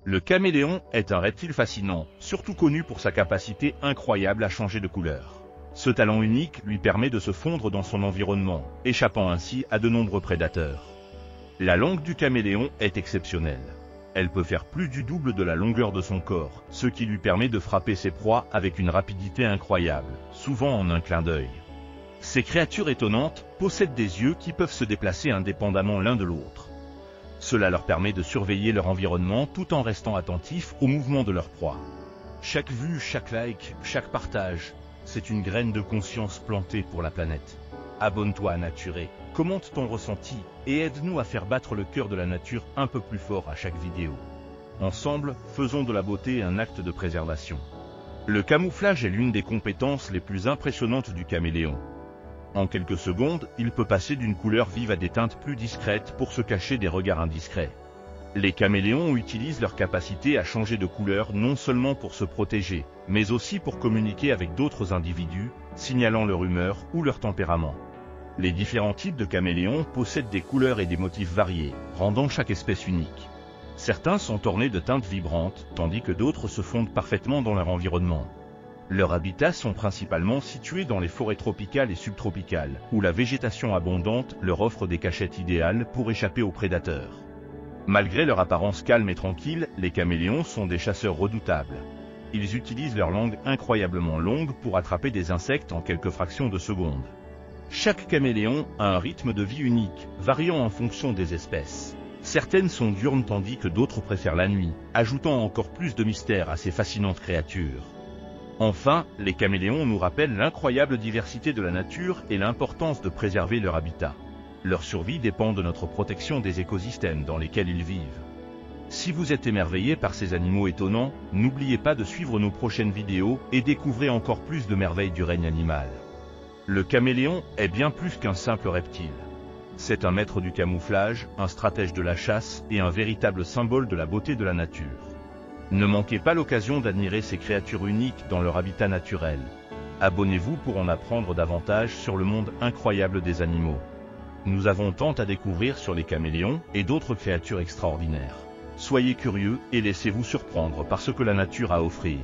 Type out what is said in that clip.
Le caméléon est un reptile fascinant, surtout connu pour sa capacité incroyable à changer de couleur. Ce talent unique lui permet de se fondre dans son environnement, échappant ainsi à de nombreux prédateurs. La langue du caméléon est exceptionnelle. Elle peut faire plus du double de la longueur de son corps, ce qui lui permet de frapper ses proies avec une rapidité incroyable, souvent en un clin d'œil. Ces créatures étonnantes possèdent des yeux qui peuvent se déplacer indépendamment l'un de l'autre. Cela leur permet de surveiller leur environnement tout en restant attentifs aux mouvements de leur proie. Chaque vue, chaque like, chaque partage, c'est une graine de conscience plantée pour la planète. Abonne-toi à Naturé, commente ton ressenti et aide-nous à faire battre le cœur de la nature un peu plus fort à chaque vidéo. Ensemble, faisons de la beauté un acte de préservation. Le camouflage est l'une des compétences les plus impressionnantes du caméléon. En quelques secondes, il peut passer d'une couleur vive à des teintes plus discrètes pour se cacher des regards indiscrets. Les caméléons utilisent leur capacité à changer de couleur non seulement pour se protéger, mais aussi pour communiquer avec d'autres individus, signalant leur humeur ou leur tempérament. Les différents types de caméléons possèdent des couleurs et des motifs variés, rendant chaque espèce unique. Certains sont ornés de teintes vibrantes, tandis que d'autres se fondent parfaitement dans leur environnement. Leurs habitats sont principalement situés dans les forêts tropicales et subtropicales, où la végétation abondante leur offre des cachettes idéales pour échapper aux prédateurs. Malgré leur apparence calme et tranquille, les caméléons sont des chasseurs redoutables. Ils utilisent leur langue incroyablement longue pour attraper des insectes en quelques fractions de secondes. Chaque caméléon a un rythme de vie unique, variant en fonction des espèces. Certaines sont diurnes tandis que d'autres préfèrent la nuit, ajoutant encore plus de mystère à ces fascinantes créatures. Enfin, les caméléons nous rappellent l'incroyable diversité de la nature et l'importance de préserver leur habitat. Leur survie dépend de notre protection des écosystèmes dans lesquels ils vivent. Si vous êtes émerveillé par ces animaux étonnants, n'oubliez pas de suivre nos prochaines vidéos et découvrez encore plus de merveilles du règne animal. Le caméléon est bien plus qu'un simple reptile. C'est un maître du camouflage, un stratège de la chasse et un véritable symbole de la beauté de la nature. Ne manquez pas l'occasion d'admirer ces créatures uniques dans leur habitat naturel. Abonnez-vous pour en apprendre davantage sur le monde incroyable des animaux. Nous avons tant à découvrir sur les caméléons et d'autres créatures extraordinaires. Soyez curieux et laissez-vous surprendre par ce que la nature a à offrir.